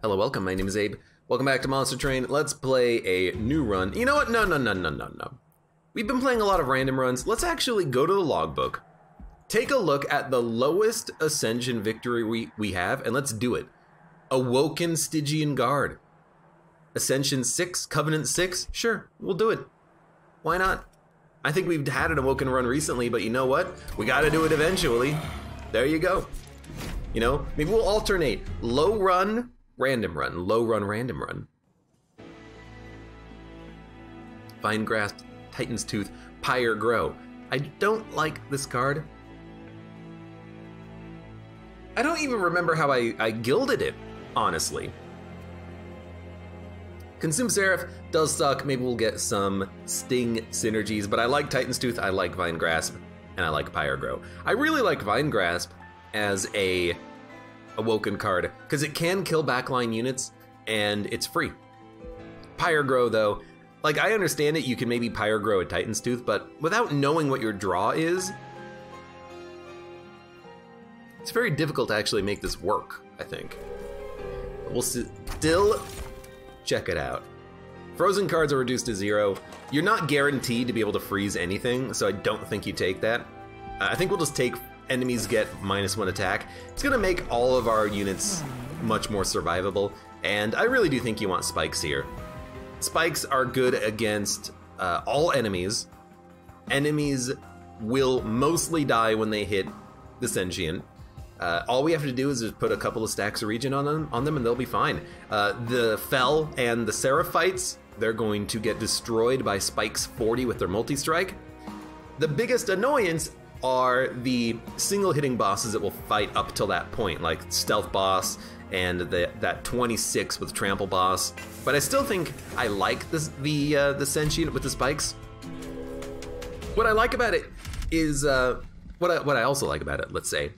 Hello, welcome, my name is Abe. Welcome back to Monster Train. Let's play a new run. You know what? No. We've been playing a lot of random runs. Let's actually go to the logbook, take a look at the lowest Ascension victory we have, and let's do it. Awoken Stygian Guard. Ascension 6, Covenant 6? Sure, we'll do it. Why not? I think we've had an Awoken run recently, but you know what? We gotta do it eventually. There you go. You know, maybe we'll alternate. Low run, random run. Low run, random run. Vine Grasp, Titan's Tooth, Pyre Grow. I don't like this card. I don't even remember how I gilded it, honestly. Consume Seraph does suck. Maybe we'll get some Sting synergies, but I like Titan's Tooth, I like Vine Grasp, and I like Pyre Grow. I really like Vine Grasp as a Awoken card, because it can kill backline units, and it's free. Pyre Grow, though, like, I understand it, you can maybe Pyre Grow a Titan's Tooth, but without knowing what your draw is, it's very difficult to actually make this work, I think. We'll still check it out. Frozen cards are reduced to 0. You're not guaranteed to be able to freeze anything, so I don't think you take that. I think we'll just take enemies get -1 attack. It's gonna make all of our units much more survivable, and I really do think you want spikes here. Spikes are good against all enemies. Enemies will mostly die when they hit the sentient. All we have to do is just put a couple of stacks of Regen on them and they'll be fine. The Fel and the Seraphites, they're going to get destroyed by Spike's 40 with their multi-strike. The biggest annoyance are the single hitting bosses that will fight up till that point, like Stealth Boss and that 26 with Trample Boss. But I still think I like the Sentient with the spikes. What I like about it is, what I also like about it, let's say,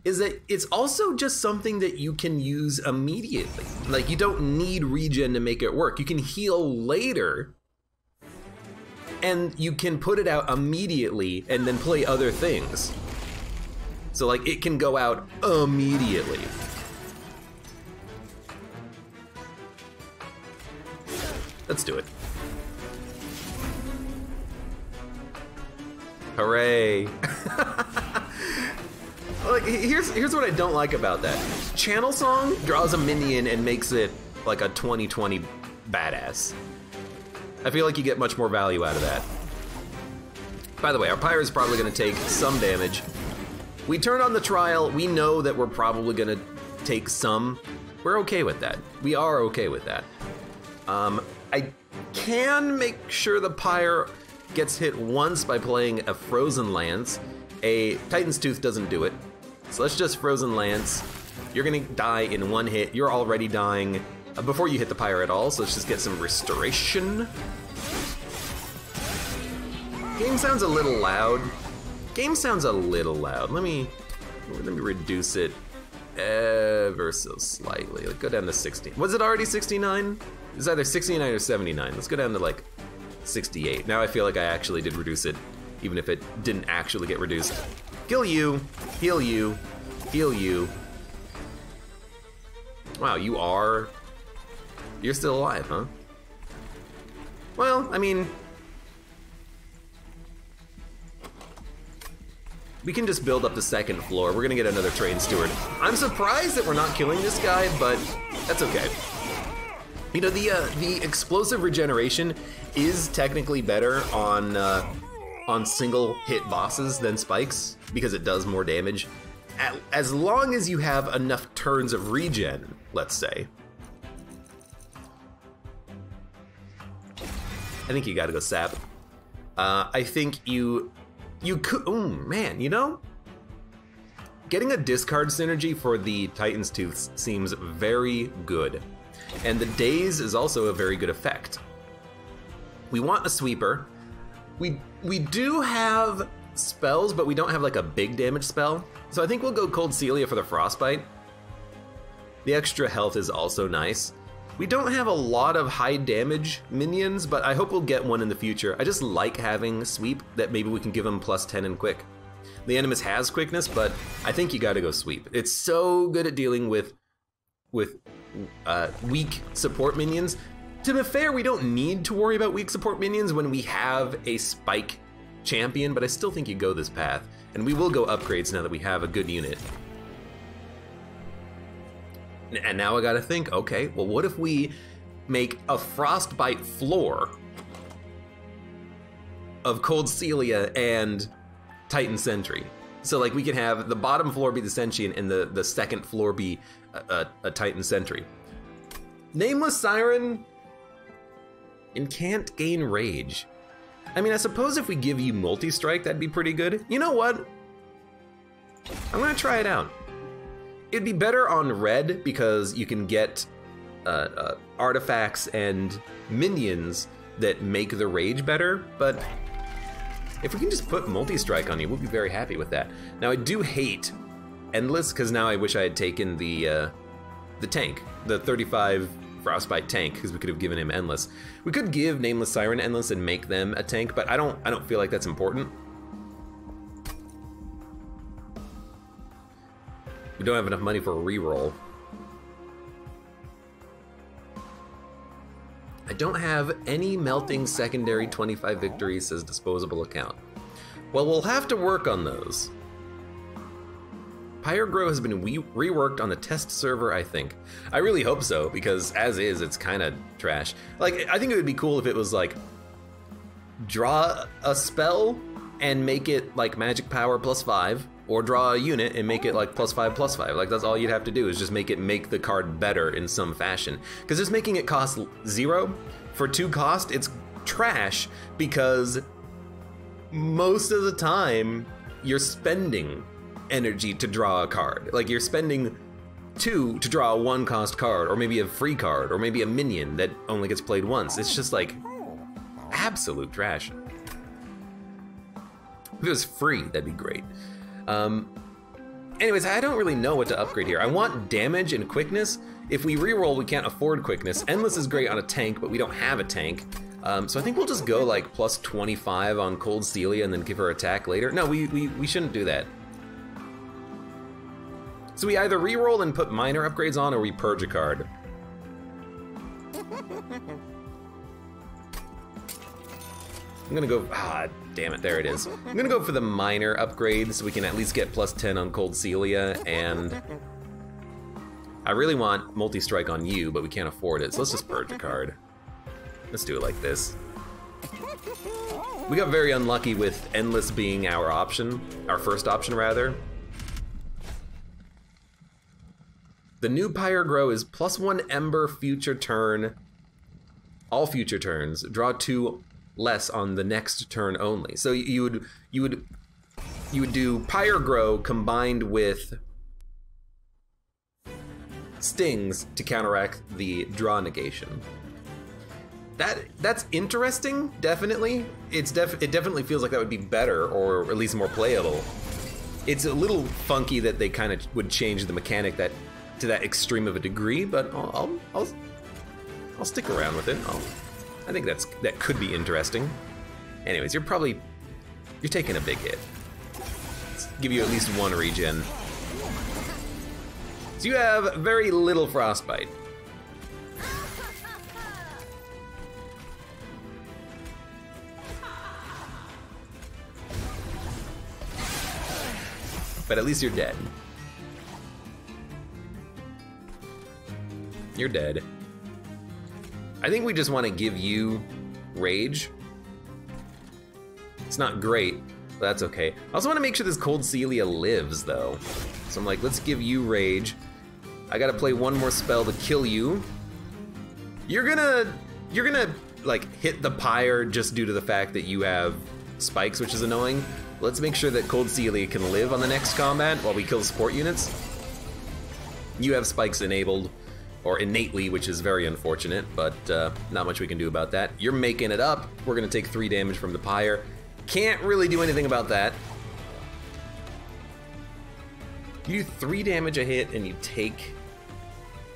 is that it's also just something that you can use immediately. Like, you don't need regen to make it work. You can heal later, and you can put it out immediately and then play other things. So, like, it can go out immediately. Let's do it. Hooray. Like, here's what I don't like about that. Channel Song draws a minion and makes it like a 20/20 badass. I feel like you get much more value out of that. By the way, our Pyre is probably gonna take some damage. We turn on the trial, we know that we're probably gonna take some. We're okay with that. We are okay with that. I can make sure the Pyre gets hit once by playing a Frozen Lance. A Titan's Tooth doesn't do it. So let's just Frozen Lance. You're gonna die in one hit. You're already dying before you hit the Pyre at all, so let's just get some restoration. Game sounds a little loud. Game sounds a little loud. Let me reduce it ever so slightly. Let's go down to 60. Was it already 69? It's either 69 or 79. Let's go down to like 68. Now I feel like I actually did reduce it, even if it didn't actually get reduced. Kill you, heal you, heal you. Wow, you're still alive, huh? Well, I mean, we can just build up the second floor. We're gonna get another Train Steward. I'm surprised that we're not killing this guy, but that's okay. You know, the explosive regeneration is technically better on single hit bosses than spikes, because it does more damage. As long as you have enough turns of regen, let's say. I think you gotta go sap. I think you could, oh man, you know? Getting a discard synergy for the Titan's Tooth seems very good. And the Daze is also a very good effect. We want a sweeper. We do have spells, but we don't have like a big damage spell. So I think we'll go Cold Celia for the Frostbite. The extra health is also nice. We don't have a lot of high damage minions, but I hope we'll get one in the future. I just like having Sweep, that maybe we can give them +10 and quick. The Animus has quickness, but I think you gotta go Sweep. It's so good at dealing with weak support minions. To be fair, we don't need to worry about weak support minions when we have a spike champion, but I still think you go this path. And we will go upgrades now that we have a good unit. And now I gotta think, okay, well what if we make a frostbite floor of Cold Celia and Titan Sentry? So like we can have the bottom floor be the Sentient and the second floor be a Titan Sentry. Nameless Siren and can't gain rage. I mean, I suppose if we give you multi-strike, that'd be pretty good. You know what? I'm gonna try it out. It'd be better on red because you can get artifacts and minions that make the rage better, but if we can just put multi-strike on you, we'll be very happy with that. Now I do hate Endless, because now I wish I had taken the tank, the 35 Frostbite tank, because we could have given him Endless. We could give Nameless Siren Endless and make them a tank, but I don't feel like that's important. We don't have enough money for a reroll. I don't have any melting secondary 25 victories, says disposable account. Well, we'll have to work on those. Pyrogrow has been reworked on the test server, I think. I really hope so, because as is, it's kind of trash. Like, I think it would be cool if it was like, draw a spell and make it like magic power +5, or draw a unit and make it like +5/+5. Like that's all you'd have to do is just make the card better in some fashion. Because just making it cost 0 for 2 cost, it's trash because most of the time you're spending energy to draw a card. Like you're spending 2 to draw a 1 cost card, or maybe a free card, or maybe a minion that only gets played once. It's just like absolute trash. If it was free, that'd be great. Anyways, I don't really know what to upgrade here. I want damage and quickness. If we reroll, we can't afford quickness. Endless is great on a tank, but we don't have a tank. So I think we'll just go like +25 on Cold Celia and then give her attack later. No, we shouldn't do that. So we either reroll and put minor upgrades on, or we purge a card. I'm gonna go, damn it, there it is. I'm gonna go for the minor upgrade so we can at least get +10 on Cold Celia, and I really want multi-strike on you, but we can't afford it, so let's just purge a card. Let's do it like this. We got very unlucky with Endless being our option, our first option rather. The new Pyrogrow is +1 Ember future turn, all future turns, draw 2 less on the next turn only. So you would do Pyrogrow combined with Stings to counteract the draw negation. That's interesting, definitely. It definitely feels like that would be better, or at least more playable. It's a little funky that they kind of would change the mechanic to that extreme of a degree, but I'll stick around with it. I think that could be interesting. Anyways, you're taking a big hit. Let's give you at least 1 regen. So you have very little frostbite. But at least you're dead. You're dead. I think we just want to give you rage. It's not great, but that's okay. I also want to make sure this Cold Celia lives, though. So I'm like, let's give you rage. I gotta play 1 more spell to kill you. You're gonna like hit the pyre just due to the fact that you have spikes, which is annoying. Let's make sure that Cold Celia can live on the next combat while we kill the support units. You have spikes enabled, or innately, which is very unfortunate, but not much we can do about that. You're making it up. We're gonna take 3 damage from the pyre. Can't really do anything about that. You do 3 damage a hit and you take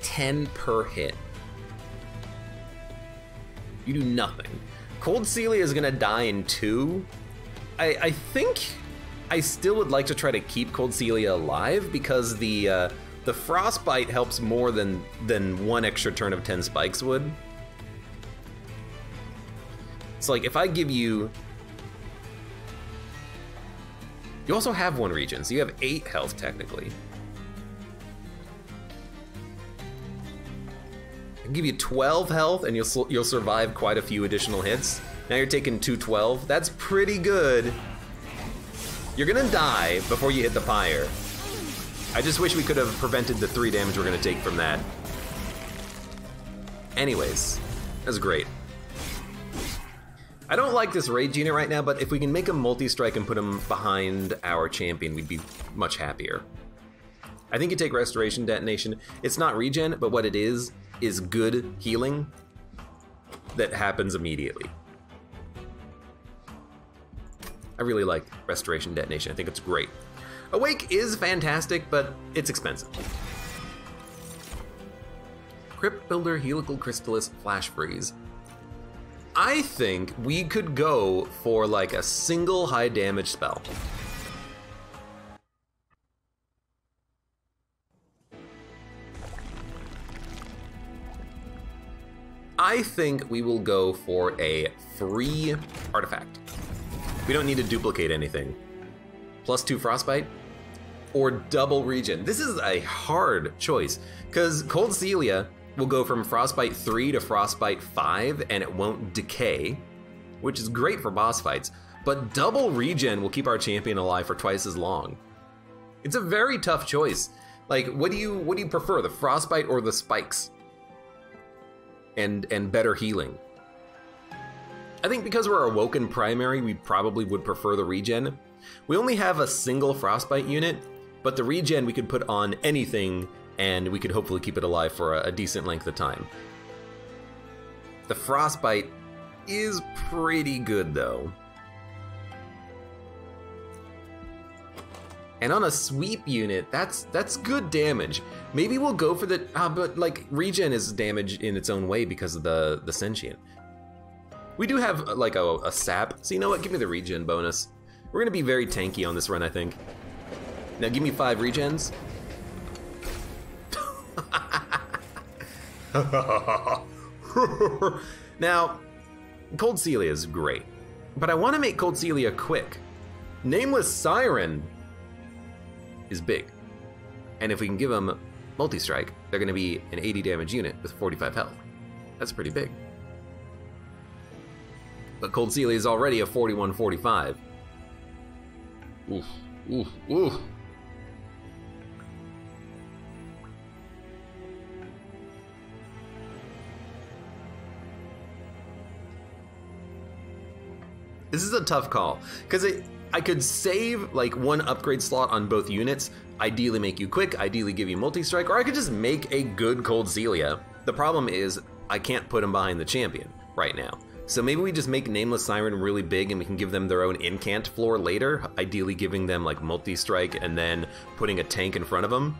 10 per hit. You do nothing. Cold Celia is gonna die in 2. I think I still would like to try to keep Cold Celia alive because the the frostbite helps more than one extra turn of 10 spikes would. It's like if I give you... You also have 1 regen, so you have 8 health technically. I can give you 12 health and you'll survive quite a few additional hits. Now you're taking 212. That's pretty good. You're gonna die before you hit the pyre. I just wish we could have prevented the 3 damage we're gonna take from that. Anyways, that's great. I don't like this rage unit right now, but if we can make him multi-strike and put him behind our champion, we'd be much happier. I think you take Restoration Detonation. It's not regen, but what it is good healing that happens immediately. I really like Restoration Detonation. I think it's great. Awake is fantastic, but it's expensive. Crypt Builder, Helical Crystallis, Flash Freeze. I think we could go for like a single high damage spell. I think we will go for a free artifact. We don't need to duplicate anything. +2 frostbite or double regen. This is a hard choice because Cold Celia will go from frostbite 3 to frostbite 5 and it won't decay, which is great for boss fights, but double regen will keep our champion alive for twice as long. It's a very tough choice. Like, what do you prefer, the frostbite or the spikes? And better healing. I think because we're Awoken primary, we probably would prefer the regen. We only have a single frostbite unit, but the regen we could put on anything and we could hopefully keep it alive for a decent length of time. The frostbite is pretty good though. And on a sweep unit, that's good damage. Maybe we'll go for the, but like regen is damage in its own way because of the sentient. We do have like a sap, so you know what, give me the regen bonus. We're gonna be very tanky on this run, I think. Now give me 5 regens. Now, Cold Celia is great, but I wanna make Cold Celia quick. Nameless Siren is big. And if we can give them multi-strike, they're gonna be an 80 damage unit with 45 health. That's pretty big. But Cold Celia is already a 41-45. Oof, oof, oof. This is a tough call, because I could save like 1 upgrade slot on both units, ideally make you quick, ideally give you multi-strike, or I could just make a good Cold Celia. The problem is I can't put him behind the champion right now. So maybe we just make Nameless Siren really big and we can give them their own incant floor later, ideally giving them like multi-strike and then putting a tank in front of them.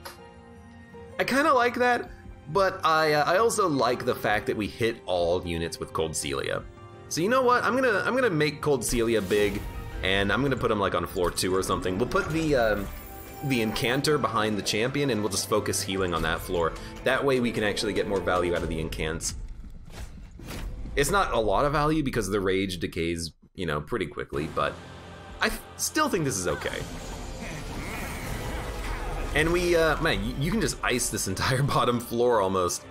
I kind of like that, but I also like the fact that we hit all units with Cold Celia. So you know what? I'm gonna make Cold Celia big, and I'm gonna put him like on floor 2 or something. We'll put the incanter behind the champion, and we'll just focus healing on that floor. That way we can actually get more value out of the incants. It's not a lot of value because the rage decays, you know, pretty quickly, but I still think this is okay. And we, man, you can just ice this entire bottom floor almost.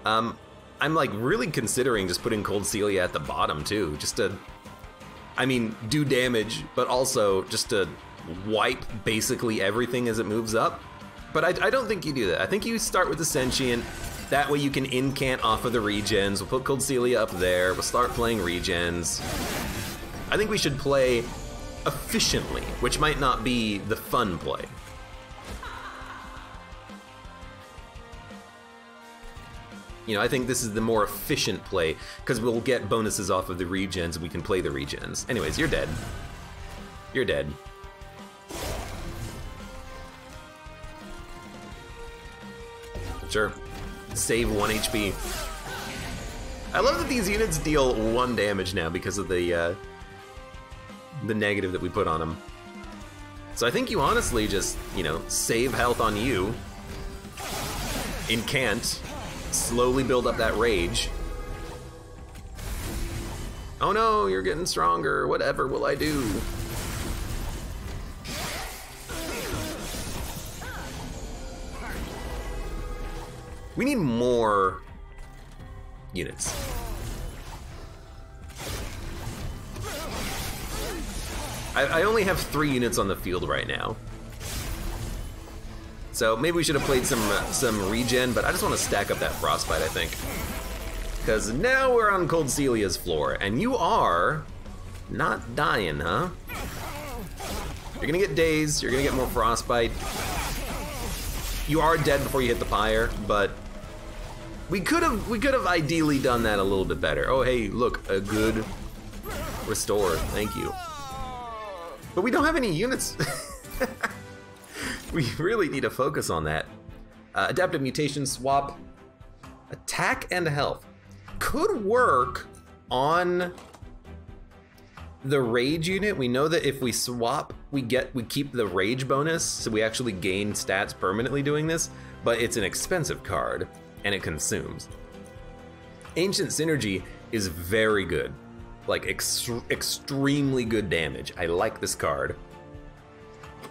I'm like really considering just putting Cold Celia at the bottom too, just to, I mean, do damage, but also just to wipe basically everything as it moves up. But I don't think you do that. I think you start with the Sentient, that way you can incant off of the regens. We'll put Cold Celia up there, we'll start playing regens. I think we should play efficiently, which might not be the fun play. You know, I think this is the more efficient play, because we'll get bonuses off of the regens and we can play the regens. Anyways, you're dead. You're dead. Sure. Save 1 HP. I love that these units deal 1 damage now because of the negative that we put on them. So I think you honestly just, you know, save health on you, Incant, slowly build up that rage. Oh no, you're getting stronger. Whatever will I do? We need more units. I only have 3 units on the field right now. So maybe we should have played some regen, but I just want to stack up that frostbite, I think. Because now we're on Cold Celia's floor, and you are not dying, huh? You're gonna get dazed, you're gonna get more frostbite. You are dead before you hit the pyre, but we could have ideally done that a little bit better. Oh hey, look, a good restore, thank you. But we don't have any units. We really need to focus on that. Adaptive mutation swap, attack and health. Could work on the rage unit. We know that if we swap, we keep the rage bonus, so we actually gain stats permanently doing this, but it's an expensive card, and it consumes. Ancient Synergy is very good. Like, extremely good damage. I like this card.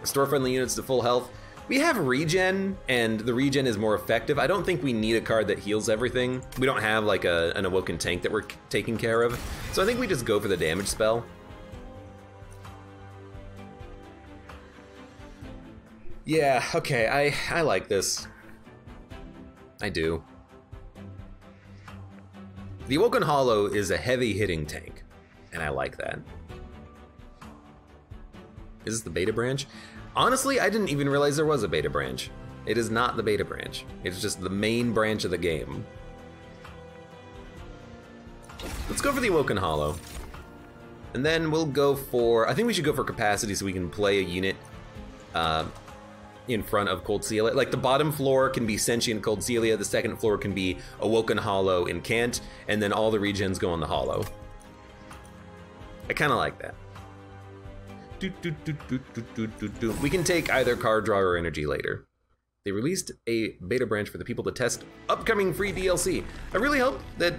Restore friendly units to full health. We have regen, and the regen is more effective. I don't think we need a card that heals everything. We don't have like an awoken tank that we're taking care of. So I think we just go for the damage spell. Yeah, okay, I like this. I do. The Awoken Hollow is a heavy hitting tank, and I like that. Is this the beta branch? Honestly, I didn't even realize there was a beta branch. It is not the beta branch. It's just the main branch of the game. Let's go for the Awoken Hollow. And then we'll go for, I think we should go for capacity so we can play a unit in front of Cold Celia. Like the bottom floor can be Sentient Cold Celia, the second floor can be Awoken Hollow Incant, and then all the regens go on the Hollow. I kind of like that. We can take either card draw or energy later. They released a beta branch for the people to test upcoming free DLC. I really hope that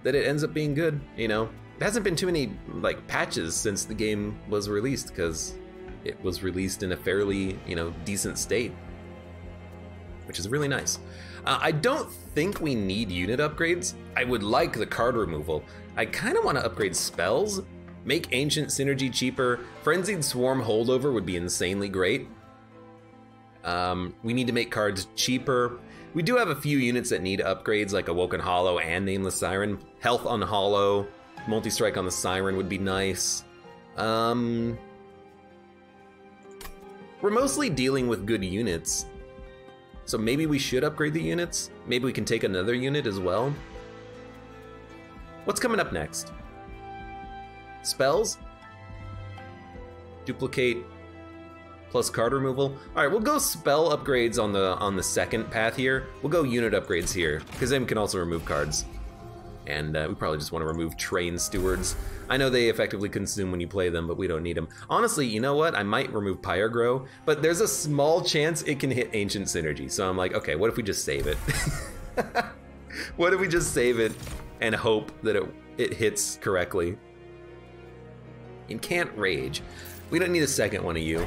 that it ends up being good, you know? There hasn't been too many like patches since the game was released, because it was released in a fairly, you know, decent state, which is really nice. I don't think we need unit upgrades. I would like the card removal. I kind of want to upgrade spells. Make Ancient Synergy cheaper. Frenzied Swarm holdover would be insanely great. We need to make cards cheaper. We do have a few units that need upgrades, like Awoken Hollow and Nameless Siren. Health on Hollow, multi-strike on the Siren would be nice. We're mostly dealing with good units, so maybe we should upgrade the units. Maybe we can take another unit as well. What's coming up next? Spells? Duplicate plus card removal. All right, we'll go spell upgrades on the second path here. We'll go unit upgrades here, because then we can also remove cards. And we probably just want to remove Train Stewards. I know they effectively consume when you play them, but we don't need them. Honestly, you know what? I might remove Pyrogrow, but there's a small chance it can hit Ancient Synergy. So I'm like, okay, what if we just save it? What if we just save it and hope that it hits correctly? Incant Rage. We don't need a second one of you.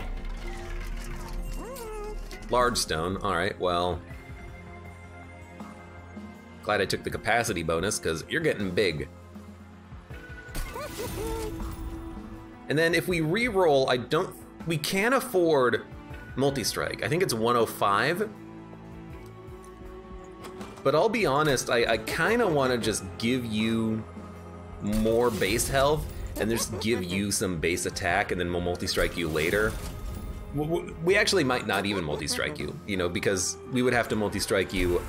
Large Stone. All right, well. Glad I took the capacity bonus, because you're getting big. And then if we re-roll, we can't afford multi-strike. I think it's 105. But I'll be honest, I kind of want to just give you more base health and just give you some base attack, and then we'll multi-strike you later. We actually might not even multi-strike you, you know, because we would have to multi-strike you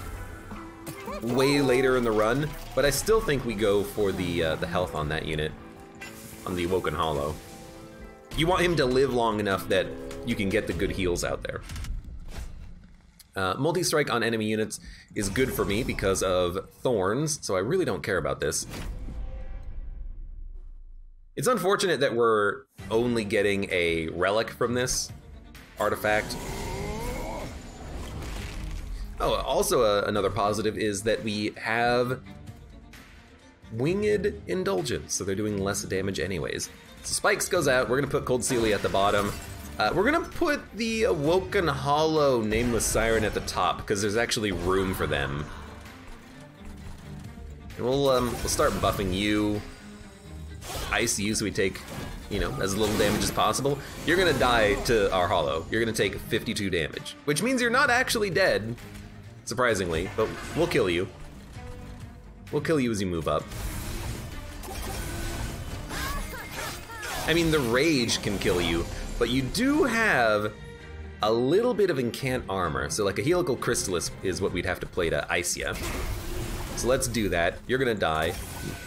way later in the run, but I still think we go for the health on that unit, on the Awoken Hollow. You want him to live long enough that you can get the good heals out there. Multi-strike on enemy units is good for me because of thorns, so I really don't care about this. It's unfortunate that we're only getting a relic from this artifact. Oh, also another positive is that we have Winged Indulgence, so they're doing less damage anyways. So Spikes goes out, we're gonna put Cold Celia at the bottom. We're gonna put the Awoken Hollow Nameless Siren at the top, because there's actually room for them. And we'll start buffing you, ice you so we take, you know, as little damage as possible. You're gonna die to our Hollow. You're gonna take 52 damage, which means you're not actually dead, surprisingly, but we'll kill you. We'll kill you as you move up. I mean, the Rage can kill you, but you do have a little bit of Incant Armor, so like a Helical Crystallis is what we'd have to play to ice you. So let's do that. You're gonna die.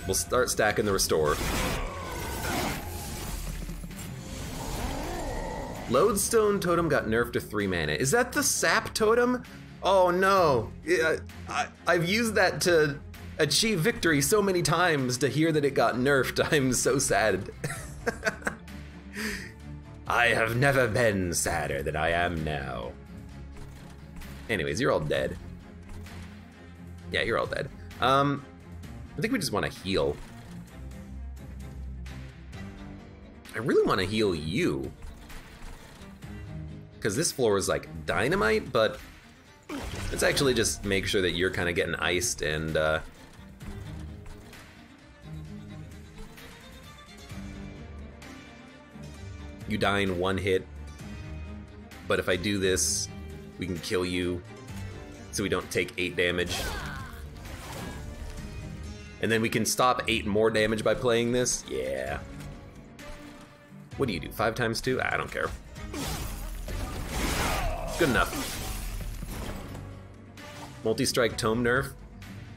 We'll start stacking the Restore. Lodestone Totem got nerfed to 3 mana. Is that the Sap Totem? Oh no. I've used that to achieve victory so many times. To hear that it got nerfed, I'm so sad. I have never been sadder than I am now. Anyways, you're all dead. Yeah, you're all dead. I think we just want to heal. I really want to heal you. Because this floor is like dynamite, but let's actually just make sure that you're kind of getting iced and you die in 1 hit. But if I do this, we can kill you so we don't take 8 damage. And then we can stop 8 more damage by playing this. Yeah. What do you do? 5 times 2? I don't care. Good enough. Multi-strike tome nerf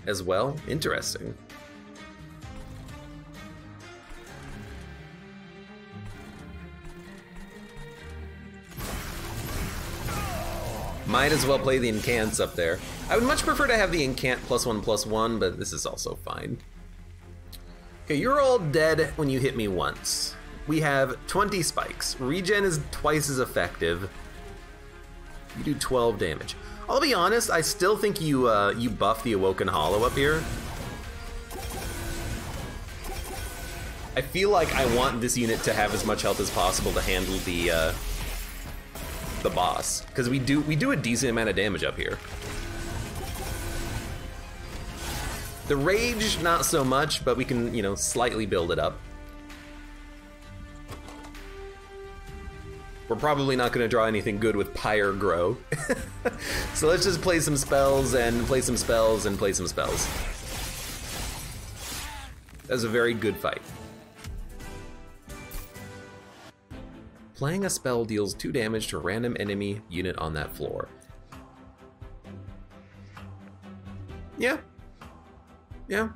as well. Interesting. Might as well play the incants up there. I would much prefer to have the incant +1/+1, but this is also fine. Okay, you're all dead when you hit me once. We have 20 spikes. Regen is twice as effective. You do 12 damage. I'll be honest, I still think you you buff the Awoken Hollow up here. I feel like I want this unit to have as much health as possible to handle the boss, because we do a decent amount of damage up here. The Rage, not so much, but we can, you know, slightly build it up. We're probably not going to draw anything good with Pyre Grow. So let's just play some spells and play some spells and play some spells. That was a very good fight. Playing a spell deals 2 damage to a random enemy unit on that floor. Yeah. Yeah.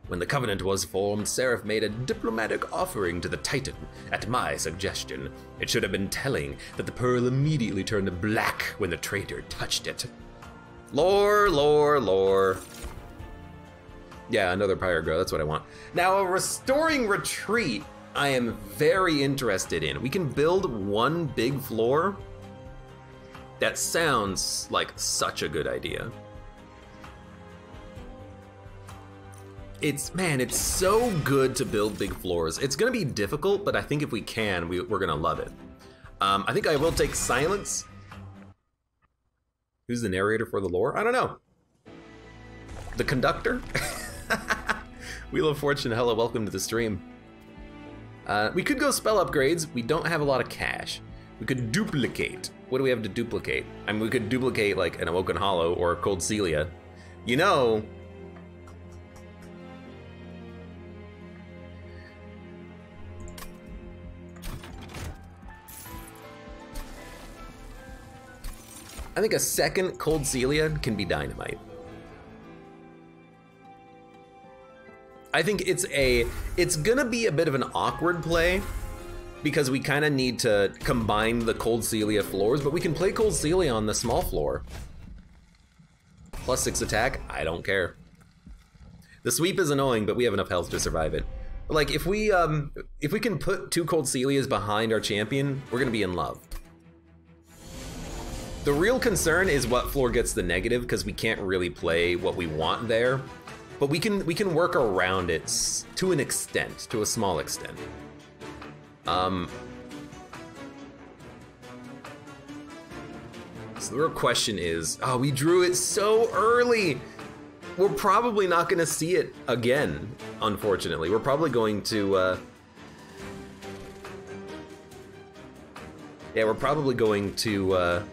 When the Covenant was formed, Seraph made a diplomatic offering to the Titan at my suggestion. It should have been telling that the pearl immediately turned black when the traitor touched it. Lore, lore, lore. Yeah, another Pyre Grow, that's what I want. Now, a Restoring Retreat I am very interested in. We can build 1 big floor. That sounds like such a good idea. Man, it's so good to build big floors. It's gonna be difficult, but I think if we can, we're gonna love it. I think I will take Silence. Who's the narrator for the lore? I don't know. The conductor? Wheel of Fortune, hello, welcome to the stream. We could go spell upgrades. We don't have a lot of cash. We could duplicate. What do we have to duplicate? I mean, we could duplicate like an Awoken Hollow or a Cold Celia. You know, I think a second Cold Celia can be dynamite. I think it's gonna be a bit of an awkward play because we kind of need to combine the Cold Celia floors, but we can play Cold Celia on the small floor. +6 attack, I don't care. The sweep is annoying, but we have enough health to survive it. Like if we can put 2 Cold Celias behind our champion, we're gonna be in love. The real concern is what floor gets the negative, because we can't really play what we want there. But we can work around it to an extent, to a small extent. So the real question is, oh, we drew it so early. We're probably not gonna see it again, unfortunately. We're probably going to, yeah, we're probably going to,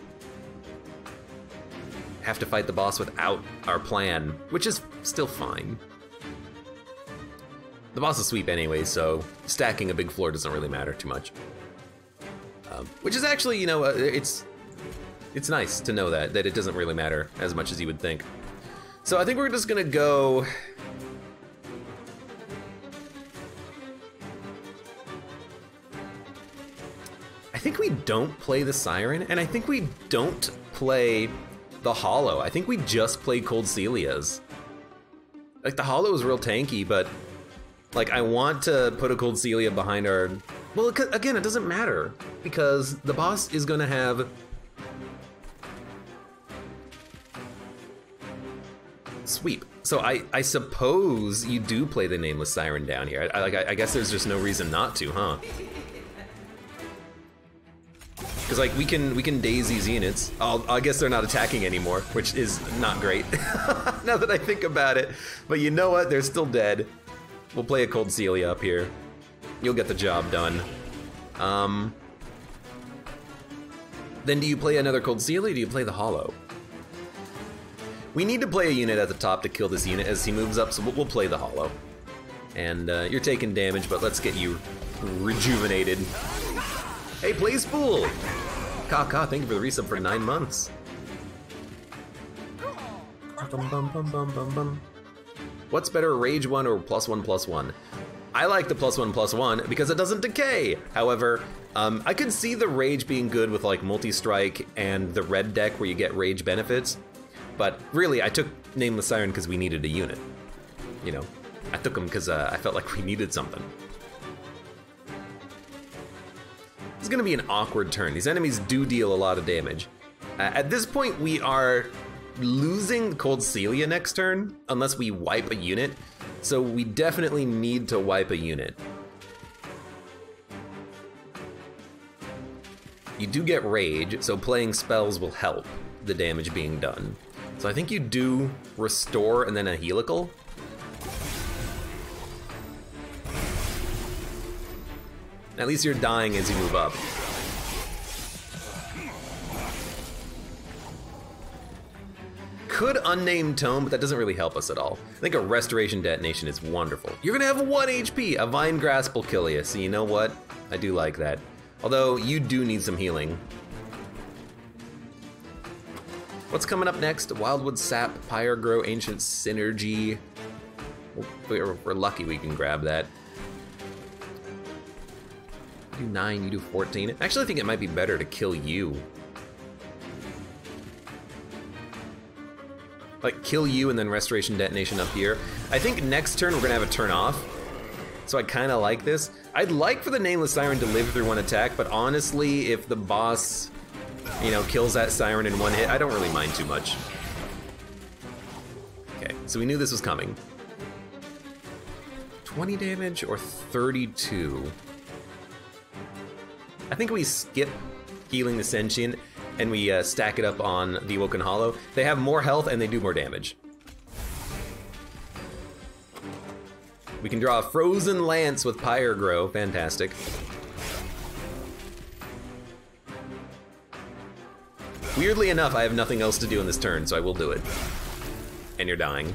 have to fight the boss without our plan, which is still fine. The boss is sweep anyway, so stacking a big floor doesn't really matter too much. Which is actually, you know, it's nice to know that it doesn't really matter as much as you would think. So I think we're just gonna go. I think we don't play the Siren, and I think we don't play the Hollow. I think we just play Cold Celia's. Like, the Hollow is real tanky, but like, I want to put a Cold Celia behind our. Well, again, it doesn't matter because the boss is gonna have sweep. So I suppose you do play the Nameless Siren down here. I guess there's just no reason not to, huh? Because like we can daze these units. I guess they're not attacking anymore, which is not great. Now that I think about it. But you know what? They're still dead. We'll play a Cold Celia up here. You'll get the job done. Then do you play another Cold Celia or do you play the Hollow? We need to play a unit at the top to kill this unit as he moves up, so we'll play the Hollow. And you're taking damage, but let's get you rejuvenated. Hey, Play Spool! Kaka, thank you for the resub for 9 months. What's better, Rage 1 or +1/+1? I like the +1/+1 because it doesn't decay. However, I could see the Rage being good with like multi-strike and the red deck where you get Rage benefits. But really, I took Nameless Siren because we needed a unit. You know, I took him because I felt like we needed something. It's gonna be an awkward turn. These enemies do deal a lot of damage. At this point, we are losing Cold Celia next turn, unless we wipe a unit. So we definitely need to wipe a unit. You do get Rage, so playing spells will help the damage being done. So I think you do Restore and then a Helical. At least you're dying as you move up. Could Unnamed Tome, but that doesn't really help us at all. I think a Restoration Detonation is wonderful. You're gonna have 1 HP, a Vine Grasp will kill you, so you know what? I do like that. Although, you do need some healing. What's coming up next? Wildwood Sap, Pyre Grow, Ancient Synergy. We're lucky we can grab that. You do 9, you do 14. I actually think it might be better to kill you. Like, kill you and then Restoration Detonation up here. I think next turn we're gonna have a turn off. So I kinda like this. I'd like for the Nameless Siren to live through 1 attack, but honestly, if the boss, you know, kills that Siren in 1 hit, I don't really mind too much. Okay, so we knew this was coming. 20 damage or 32? I think we skip healing the Sentient and we stack it up on the Awoken Hollow. They have more health and they do more damage. We can draw a Frozen Lance with Pyre Grow, fantastic. Weirdly enough, I have nothing else to do in this turn, so I will do it. And you're dying.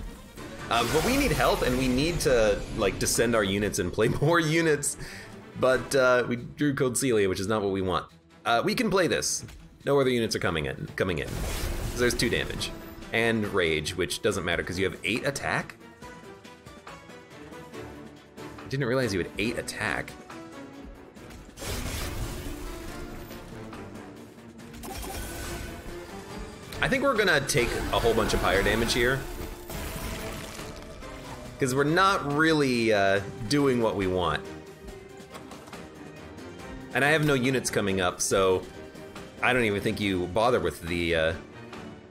But we need health and we need to like descend our units and play more units. But we drew Cold Celia, which is not what we want. We can play this. No other units are coming in. So there's 2 damage. And Rage, which doesn't matter because you have 8 attack? I didn't realize you had 8 attack. I think we're gonna take a whole bunch of pyre damage here. Because we're not really doing what we want. And I have no units coming up, so I don't even think you bother with the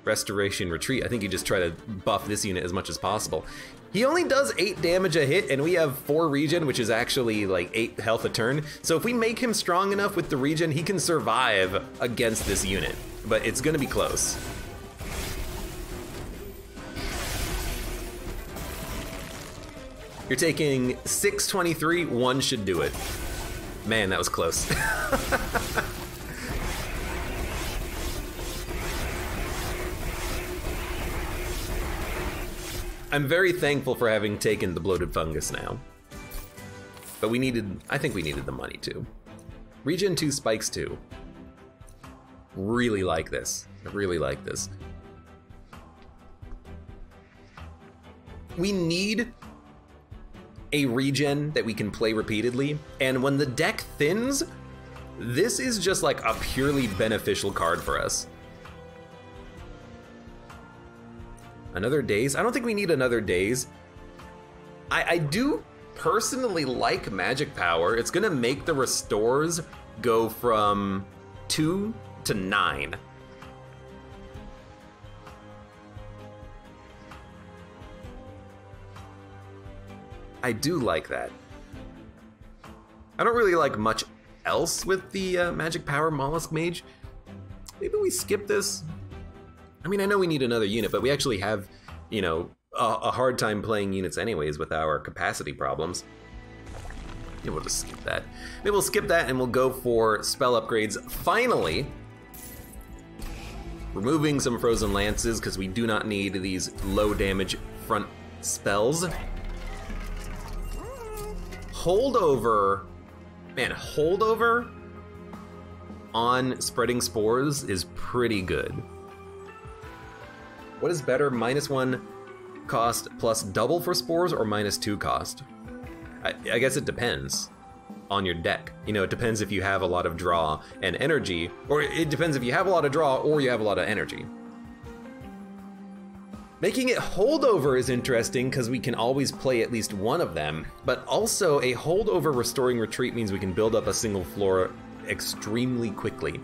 Restoration Retreat. I think you just try to buff this unit as much as possible. He only does 8 damage a hit, and we have 4 regen, which is actually like 8 health a turn. So if we make him strong enough with the regen, he can survive against this unit, but it's gonna be close. You're taking 623, 1 should do it. Man, that was close. I'm very thankful for having taken the bloated fungus now. But I think we needed the money too. Regen 2 spikes 2. Really like this. I really like this. We need a regen that we can play repeatedly, and when the deck thins, this is just like a purely beneficial card for us. Another Daze? I don't think we need another Daze. I do personally like magic power. It's gonna make the restores go from 2 to 9. I do like that. I don't really like much else with the magic power Mollusk Mage. Maybe we skip this. I mean, I know we need another unit, but we actually have, you know, a hard time playing units anyways with our capacity problems. Maybe we'll just skip that. Maybe we'll skip that and we'll go for spell upgrades. Finally, removing some Frozen Lances because we do not need these low damage front spells. Holdover, man, holdover on Spreading Spores is pretty good. What is better, -1 cost plus double for spores or -2 cost? I guess it depends on your deck. You know, it depends if you have a lot of draw and energy, or it depends if you have a lot of draw or you have a lot of energy. Making it holdover is interesting because we can always play at least one of them, but also a holdover restoring retreat means we can build up a single floor extremely quickly.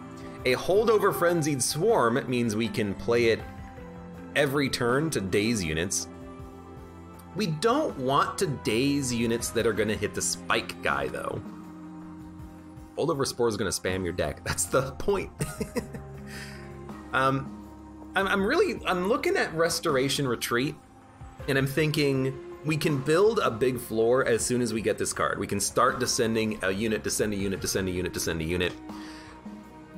A holdover frenzied swarm means we can play it every turn to daze units. We don't want to daze units that are gonna hit the spike guy though. Holdover Spore is gonna spam your deck. That's the point. I'm looking at Restoration Retreat, and I'm thinking we can build a big floor as soon as we get this card. We can start descending a unit, descend a unit, descend a unit, descend a unit.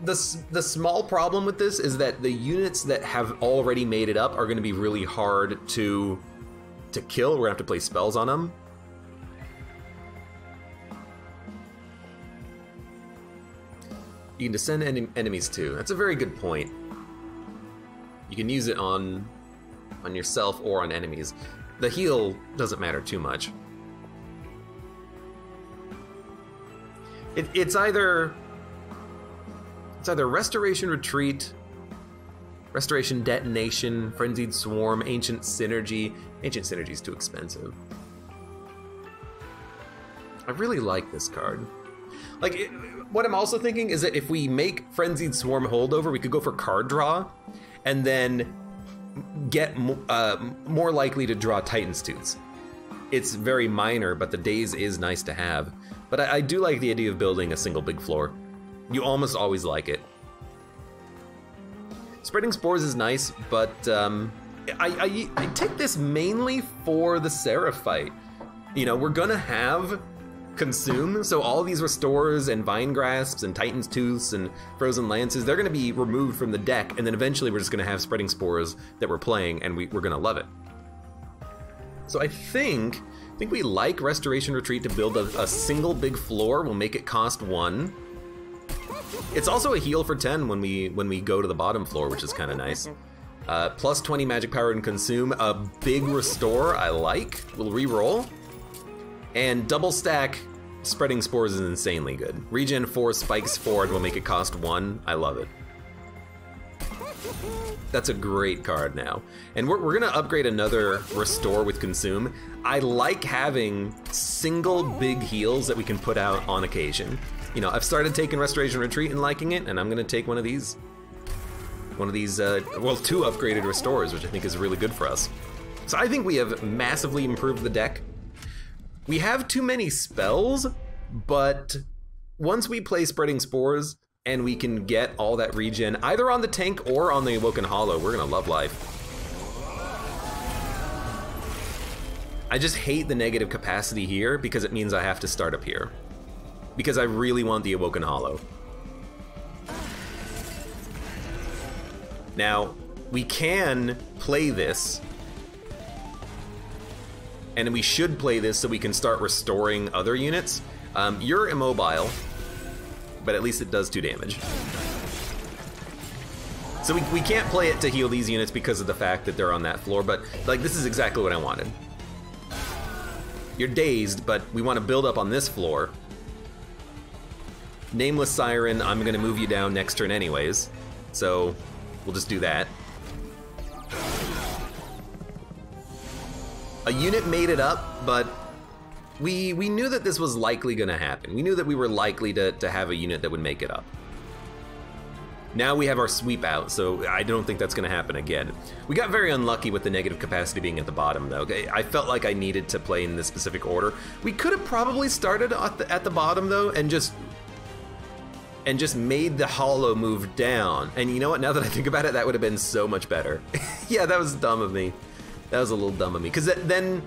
The small problem with this is that the units that have already made it up are gonna be really hard to kill. We're gonna have to play spells on them. You can descend enemies too. That's a very good point. You can use it on yourself or on enemies. The heal doesn't matter too much. It's either Restoration Retreat, Restoration Detonation, Frenzied Swarm, Ancient Synergy. Ancient Synergy is too expensive. I really like this card. Like, what I'm also thinking is that if we make Frenzied Swarm holdover, we could go for card draw, and then get more likely to draw Titan's Tooths. It's very minor, but the daze is nice to have. But I do like the idea of building a single big floor. You almost always like it. Spreading Spores is nice, but I take this mainly for the Seraph fight. You know, we're gonna have Consume, so all these Restores and Vine Grasps and Titan's Tooths and Frozen Lances, they're gonna be removed from the deck, and then eventually we're just gonna have Spreading Spores that we're playing, and we're gonna love it. So I think we like Restoration Retreat to build a single big floor. We'll make it cost 1. It's also a heal for 10 when we go to the bottom floor, which is kind of nice. Plus 20 magic power and consume. A big restore I like. We'll re-roll. And double stack Spreading Spores is insanely good. Regen 4 spikes forward will make it cost 1. I love it. That's a great card now. And we're gonna upgrade another restore with consume. I like having single big heals that we can put out on occasion. you know, I've started taking Restoration Retreat and liking it, and I'm gonna take one of these, well, 2 upgraded restores, which I think is really good for us. So I think we have massively improved the deck. We have too many spells, but once we play Spreading Spores and we can get all that regen either on the tank or on the Awoken Hollow, we're gonna love life. I just hate the negative capacity here because it means I have to start up here. Because I really want the Awoken Hollow. Now, we can play this, and we should play this so we can start restoring other units. You're immobile, but at least it does 2 damage. So we can't play it to heal these units because of the fact that they're on that floor, but like this is exactly what I wanted. You're dazed, but we want to build up on this floor. Nameless Siren, I'm gonna move you down next turn anyways, so we'll just do that. A unit made it up, but we knew that this was likely gonna happen. We knew that we were likely to have a unit that would make it up. Now we have our sweep out, so I don't think that's gonna happen again. We got very unlucky with the negative capacity being at the bottom though. I felt like I needed to play in this specific order. We could have probably started at the bottom though and just made the hollow move down. And you know what, now that I think about it, that would have been so much better. Yeah, that was dumb of me. That was a little dumb of me. Because then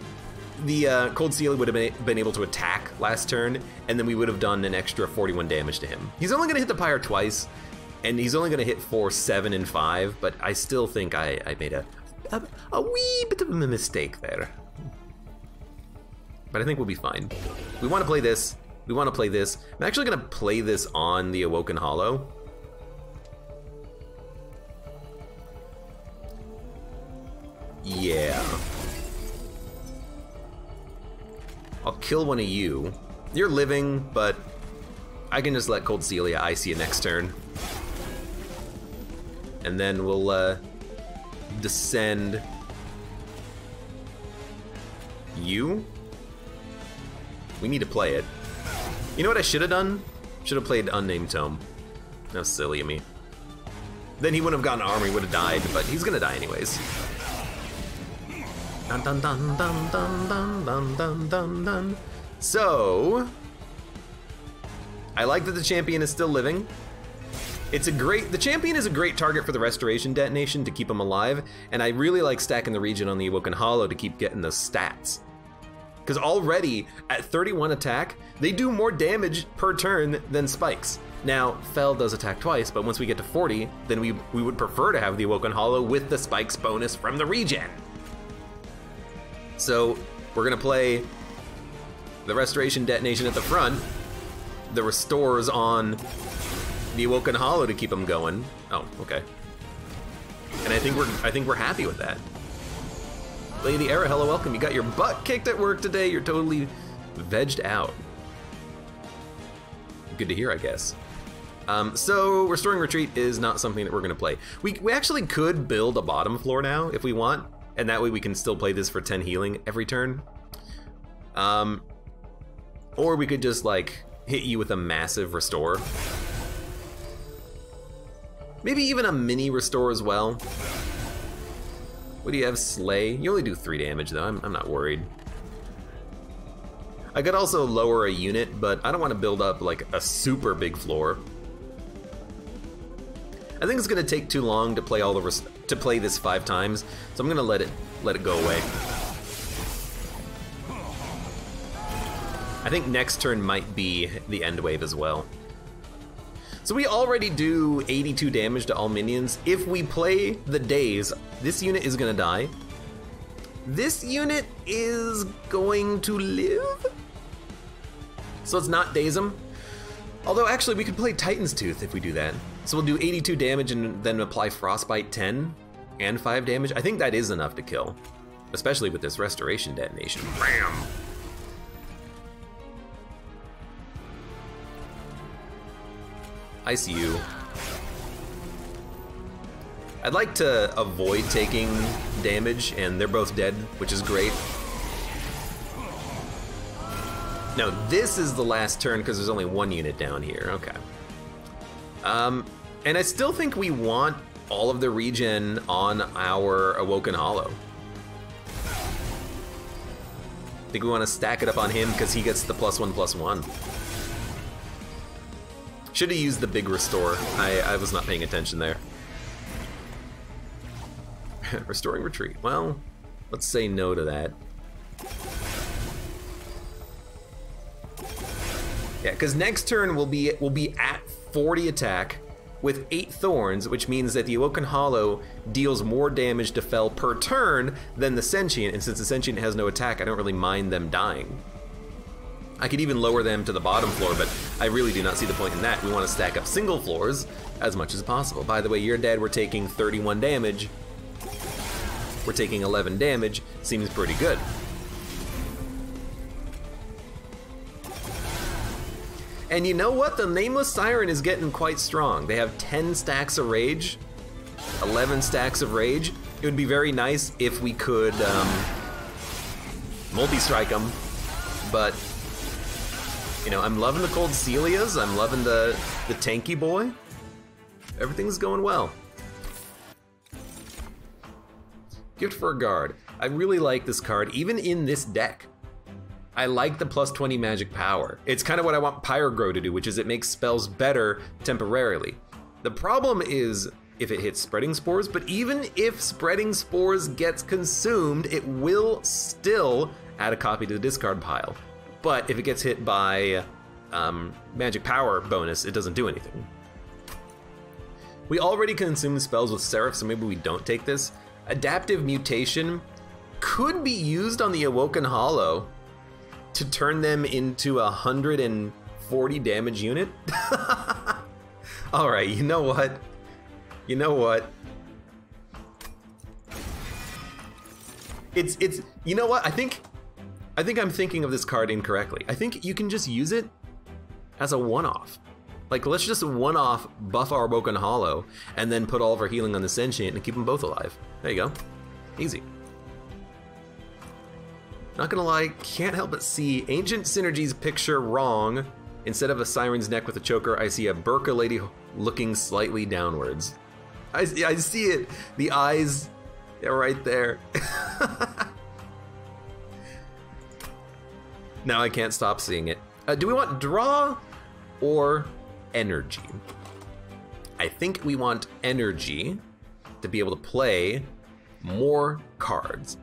the Cold Seal would have been able to attack last turn, and then we would have done an extra 41 damage to him. He's only gonna hit the Pyre twice, and he's only gonna hit 4, 7, and 5, but I still think I made a wee bit of a mistake there. But I think we'll be fine. We wanna play this. We want to play this. I'm actually going to play this on the Awoken Hollow. Yeah. I'll kill one of you. You're living, but I can just let Cold Celia ice you next turn. And then we'll descend you. We need to play it. You know what I should have done? Should have played Unnamed Tome. That was silly of me. Then he wouldn't have gotten armor, he would have died, but he's gonna die anyways. Dun dun dun dun dun dun dun dun dun dun. So I like that the champion is still living. The champion is a great target for the restoration detonation to keep him alive, and I really like stacking the regen on the Awoken Hollow to keep getting those stats. Because already at 31 attack, they do more damage per turn than spikes. Now, Fel does attack twice, but once we get to 40, then we would prefer to have the Awoken Hollow with the spikes bonus from the regen. So we're gonna play the restoration detonation at the front, the restores on the Awoken Hollow to keep them going. Oh, okay. And I think we're happy with that. Lady Era, hello, welcome. You got your butt kicked at work today. You're totally vegged out. Good to hear, I guess. So Restoring Retreat is not something that we're gonna play. We actually could build a bottom floor now if we want, and that way we can still play this for 10 healing every turn. Or we could just like hit you with a massive restore. Maybe even a mini restore as well. What do you have, Slay? You only do 3 damage though, I'm not worried. I could also lower a unit, but I don't want to build up like a super big floor. I think it's gonna take too long to play to play this 5 times, so I'm gonna let it go away. I think next turn might be the end wave as well. So we already do 82 damage to all minions. If we play the Daze, this unit is gonna die. This unit is going to live? So let's not daze him. Although actually we could play Titan's Tooth if we do that. So we'll do 82 damage and then apply Frostbite 10 and 5 damage. I think that is enough to kill, especially with this restoration detonation. Bam! ICU. I'd like to avoid taking damage, and they're both dead, which is great. No, this is the last turn because there's only one unit down here. Okay. And I still think we want all of the regen on our Awoken Hollow. I think we want to stack it up on him because he gets the +1/+1. Should have used the big restore. I was not paying attention there. Restoring retreat. Well, let's say no to that. Yeah, because next turn we'll be at 40 attack with 8 thorns, which means that the Awoken Hollow deals more damage to Fel per turn than the Sentient, and since the Sentient has no attack, I don't really mind them dying. I could even lower them to the bottom floor, but I really do not see the point in that. We want to stack up single floors as much as possible. By the way, you're dead, we're taking 31 damage. We're taking 11 damage, seems pretty good. And you know what? The Nameless Siren is getting quite strong. They have 10 stacks of Rage, 11 stacks of Rage. It would be very nice if we could multi-strike them, but you know, I'm loving the Cold Celias, I'm loving the tanky boy. Everything's going well. Gift for a Guard. I really like this card, even in this deck. I like the +20 magic power. It's kind of what I want Pyrogrow to do, which is it makes spells better temporarily. The problem is if it hits Spreading Spores, but even if Spreading Spores gets consumed, it will still add a copy to the discard pile. But if it gets hit by magic power bonus, it doesn't do anything. We already consume spells with Seraph, so maybe we don't take this. Adaptive Mutation could be used on the Awoken Hollow to turn them into a 140 damage unit. All right, you know what? You know what? It's you know what? I think I'm thinking of this card incorrectly. I think you can just use it as a one-off. Like, let's just one-off buff our Awoken Hollow and then put all of our healing on the Sentient and keep them both alive. There you go. Easy. Not gonna lie, can't help but see Ancient Synergy's picture wrong. Instead of a siren's neck with a choker, I see a Burka lady looking slightly downwards. I see it. The eyes, they're right there. Now I can't stop seeing it. Do we want draw or energy? I think we want energy to be able to play more cards.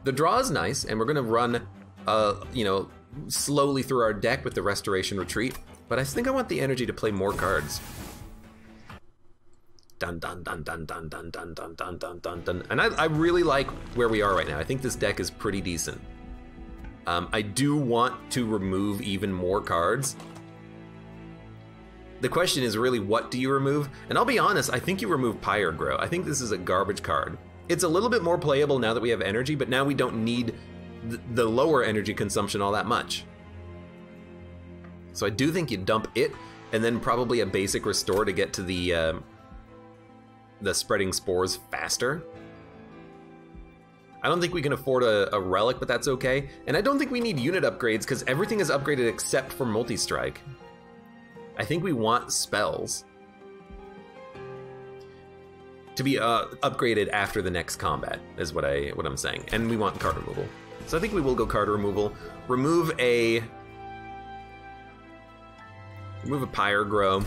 The draw is nice, and we're gonna run, you know, slowly through our deck with the Restoration Retreat, but I think I want the energy to play more cards. Dun dun dun dun dun dun dun dun dun dun dun dun. And I really like where we are right now. I think this deck is pretty decent. I do want to remove even more cards. The question is really, what do you remove? And I'll be honest, I think you remove Pyrogrow. I think this is a garbage card. It's a little bit more playable now that we have energy, but now we don't need the lower energy consumption all that much. So I do think you dump it, and then probably a basic restore to get to the Spreading Spores faster. I don't think we can afford a relic, but that's okay. And I don't think we need unit upgrades, because everything is upgraded except for multi-strike. I think we want spells to be upgraded after the next combat, is what I'm saying. And we want card removal. So I think we will go card removal. Remove a Pyrogrow,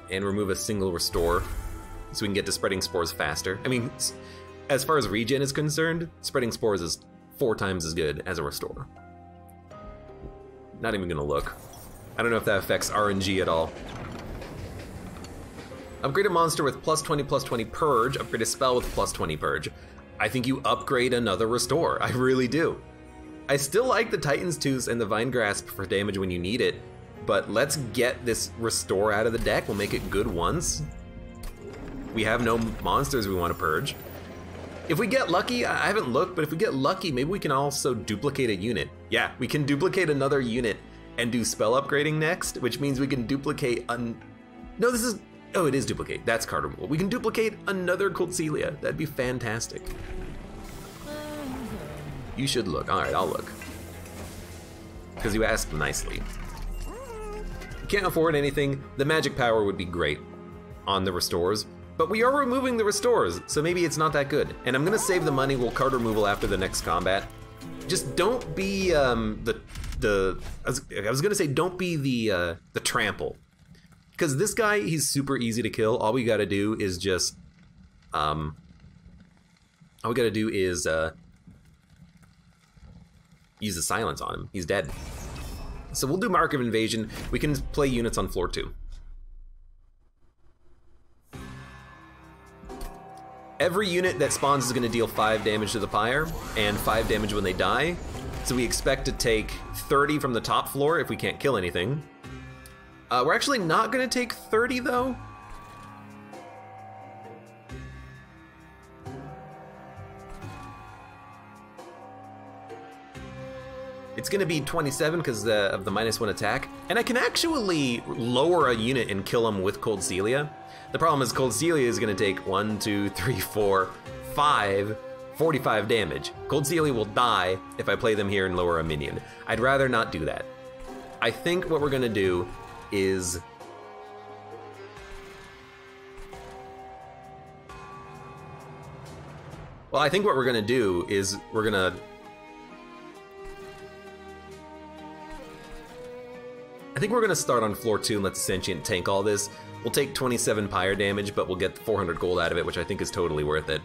and remove a single restore, so we can get to Spreading Spores faster. I mean, as far as regen is concerned, Spreading Spores is 4 times as good as a restore. Not even gonna look. I don't know if that affects RNG at all. Upgrade a monster with +20/+20 purge, upgrade a spell with +20 purge. I think you upgrade another restore, I really do. I still like the Titan's Tooth and the Vine Grasp for damage when you need it, but let's get this restore out of the deck, we'll make it good once. We have no monsters we want to purge. If we get lucky, I haven't looked, but if we get lucky, maybe we can also duplicate a unit. Yeah, we can duplicate another unit and do spell upgrading next, which means we can duplicate no, this is, oh, it is duplicate, that's card removal. We can duplicate another Cold Celia, that'd be fantastic. You should look, all right, I'll look. because you asked nicely. You can't afford anything. The magic power would be great on the restores, but we are removing the restores, so maybe it's not that good. And I'm gonna save the money. We'll card removal after the next combat. Just don't be I was gonna say don't be the trample, because this guy, he's super easy to kill. All we gotta do is just use the silence on him. He's dead. So we'll do Mark of Invasion. We can play units on floor 2. Every unit that spawns is going to deal 5 damage to the pyre, and 5 damage when they die. So we expect to take 30 from the top floor if we can't kill anything. We're actually not going to take 30 though. It's going to be 27 because of the -1 attack. And I can actually lower a unit and kill him with Cold Celia. The problem is Cold Celia is going to take 1, 2, 3, 4, 5, 45 damage. Cold Celia will die if I play them here and lower a minion. I'd rather not do that. I think what we're going to do is... Well, I think what we're going to do is we're going to... I think we're going to start on floor 2 and let the Sentient tank all this. We'll take 27 pyre damage, but we'll get 400 gold out of it, which I think is totally worth it.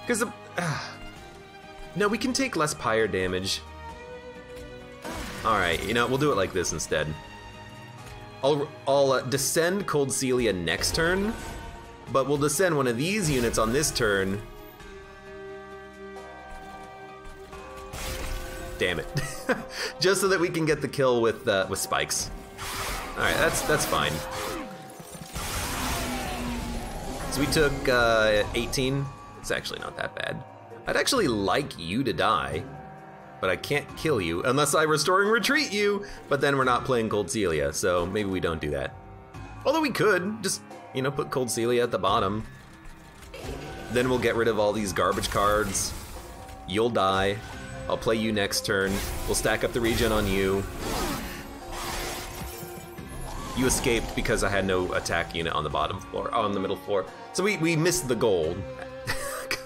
Because no, we can take less pyre damage. Alright, you know, we'll do it like this instead. I'll descend Cold Celia next turn, but we'll descend one of these units on this turn. Damn it. Just so that we can get the kill with spikes. Alright, that's fine. So we took 18. It's actually not that bad. I'd actually like you to die, but I can't kill you unless I restore and retreat you, but then we're not playing Cold Celia, so maybe we don't do that. Although we could, just, you know, put Cold Celia at the bottom. Then we'll get rid of all these garbage cards. You'll die. I'll play you next turn. We'll stack up the regen on you. You escaped because I had no attack unit on the bottom floor, on the middle floor. So we missed the gold.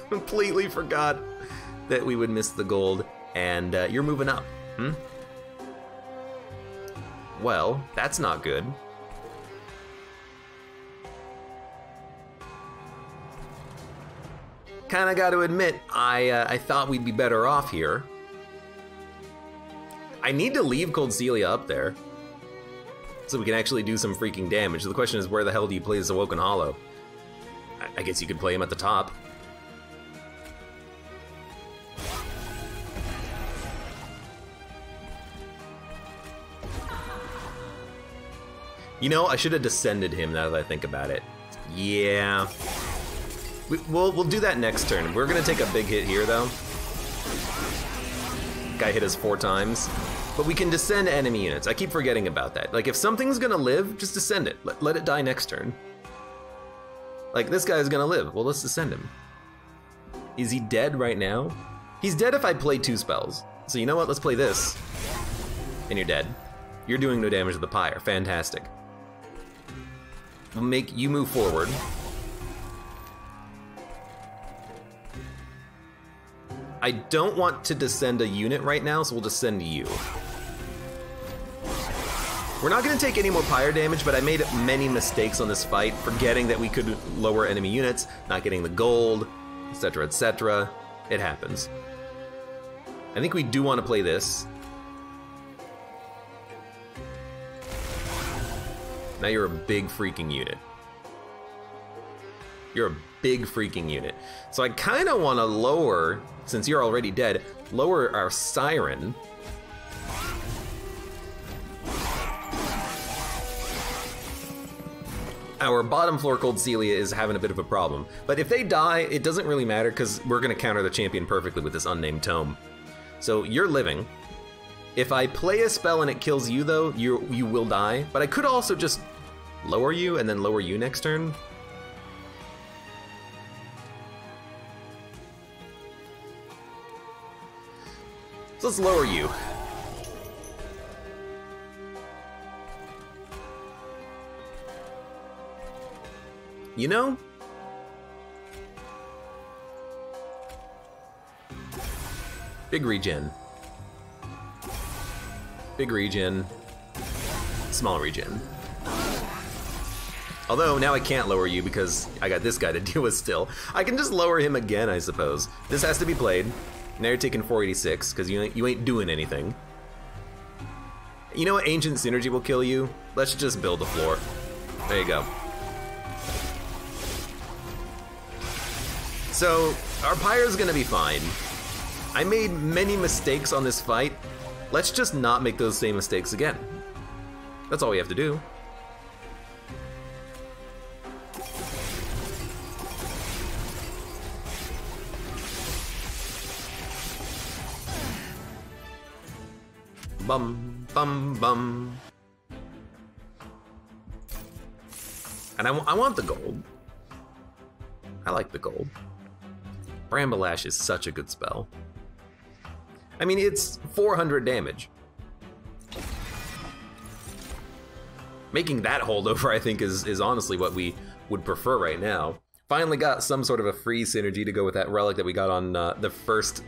Completely forgot that we would miss the gold, and you're moving up. Well, that's not good. Kinda gotta admit, I thought we'd be better off here. I need to leave Cold Celia up there so we can actually do some freaking damage. The question is, where the hell do you play this Awoken Hollow? I guess you could play him at the top. You know, I should have descended him now that I think about it. Yeah. We'll do that next turn. We're gonna take a big hit here though. Guy hit us 4 times. But we can descend enemy units. I keep forgetting about that. Like, if something's gonna live, just descend it. Let it die next turn. Like, this guy's gonna live. Well, let's descend him. Is he dead right now? He's dead if I play 2 spells. So you know what? Let's play this. And you're dead. You're doing no damage to the pyre. Fantastic. We'll make you move forward. I don't want to descend a unit right now, so we'll descend you. We're not going to take any more pyre damage, but I made many mistakes on this fight, forgetting that we could lower enemy units, not getting the gold, etc., etc. It happens. I think we do want to play this. Now you're a big freaking unit. You're a big freaking unit. So I kind of want to lower, since you're already dead, lower our Siren. Our bottom floor Cold Celia is having a bit of a problem. But if they die, it doesn't really matter because we're going to counter the champion perfectly with this unnamed tome. So you're living. If I play a spell and it kills you though, you will die. But I could also just lower you and then lower you next turn. So let's lower you. You know, big regen. Big regen. Small regen. Although now I can't lower you because I got this guy to deal with still. I can just lower him again, I suppose. This has to be played. Now you're taking 486 because you ain't doing anything. You know what? Ancient Synergy will kill you. Let's just build the floor. There you go. So, our Pyre's gonna be fine. I made many mistakes on this fight. Let's just not make those same mistakes again. That's all we have to do. Bum, bum, bum. And I want the gold. I like the gold. Brambleash is such a good spell. I mean, it's 400 damage. Making that holdover, I think, is honestly what we would prefer right now. Finally got some sort of a free synergy to go with that relic that we got on the first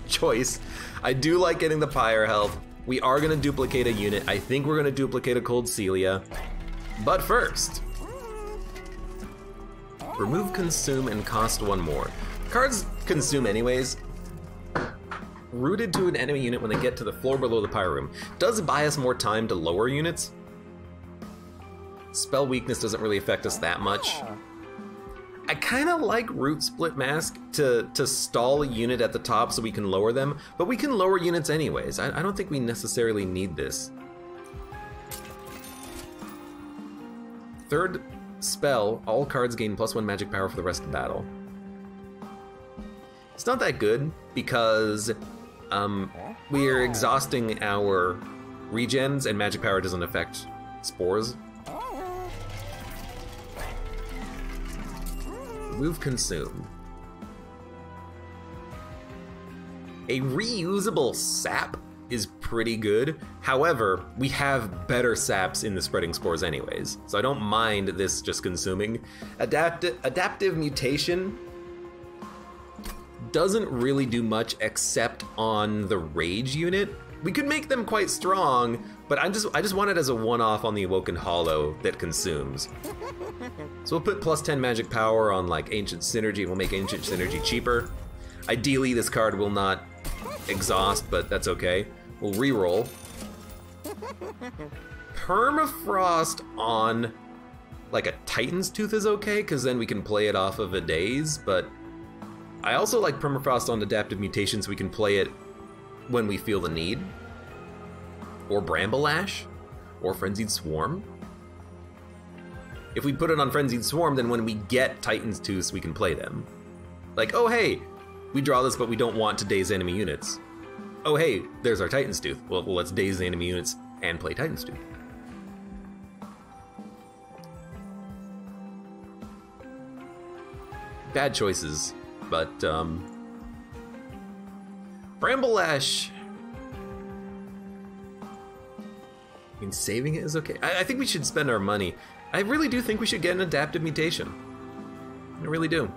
choice. I do like getting the Pyre health. We are gonna duplicate a unit. I think we're gonna duplicate a Cold Celia. But first, remove consume and cost one more. Cards consume anyways. Rooted to an enemy unit when they get to the floor below the Pyre room. Does buy us more time to lower units. Spell weakness doesn't really affect us that much. I kind of like Root Split Mask to stall a unit at the top so we can lower them, but we can lower units anyways. I don't think we necessarily need this. Third spell, all cards gain +1 magic power for the rest of the battle. It's not that good because we are exhausting our regens and magic power doesn't affect spores. Remove consume. A reusable sap is pretty good. However, we have better saps in the spreading spores anyways, so I don't mind this just consuming. Adaptive mutation doesn't really do much except on the rage unit. We could make them quite strong, but I just want it as a one-off on the Awoken Hollow that consumes. So we'll put +10 magic power on like Ancient Synergy. We'll make Ancient Synergy cheaper. Ideally, this card will not exhaust, but that's okay. We'll reroll. Permafrost on like a Titan's Tooth is okay, because then we can play it off of a daze, but I also like Permafrost on Adaptive Mutation so we can play it when we feel the need. Or Brambleash, or Frenzied Swarm. If we put it on Frenzied Swarm, then when we get Titan's Tooth, we can play them. Like, oh hey, we draw this but we don't want to daze enemy units. Oh hey, there's our Titan's Tooth. Well, let's daze the enemy units and play Titan's Tooth. Bad choices, but Brambleash, I mean, saving it is okay. I think we should spend our money. I really do think we should get an Adaptive Mutation. I really do.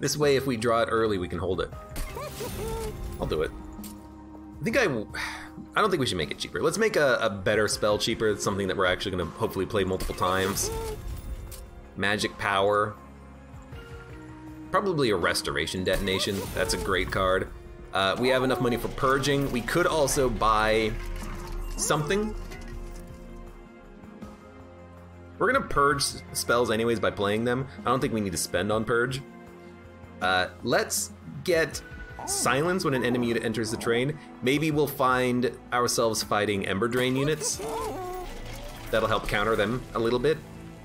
This way, if we draw it early, we can hold it. I'll do it. I don't think we should make it cheaper. Let's make a better spell cheaper. It's something that we're actually going to hopefully play multiple times. Magic Power. Probably a Restoration Detonation. That's a great card. We have enough money for Purging. We could also buy something. We're going to purge spells anyways by playing them. I don't think we need to spend on Purge. Let's get Silence when an enemy unit enters the train. Maybe we'll find ourselves fighting Ember Drain units. That'll help counter them a little bit.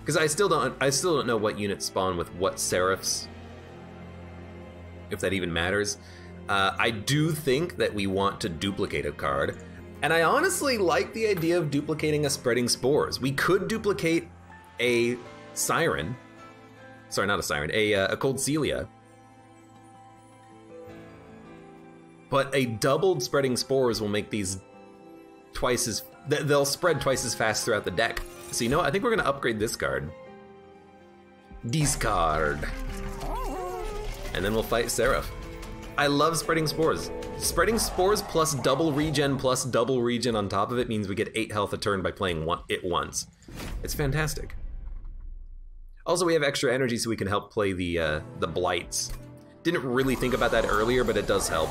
Because I still don't know what units spawn with what Seraphs. If that even matters. I do think that we want to duplicate a card. And I honestly like the idea of duplicating a spreading spores. We could duplicate a siren. Sorry, not a siren, a cold Celia. But a doubled spreading spores will make these twice as, they'll spread twice as fast throughout the deck. So you know what, I think we're gonna upgrade this card. Discard. And then we'll fight Seraph. I love spreading spores. Spreading spores plus double regen on top of it means we get 8 health a turn by playing it once. It's fantastic. Also, we have extra energy so we can help play the blights. Didn't really think about that earlier, but it does help.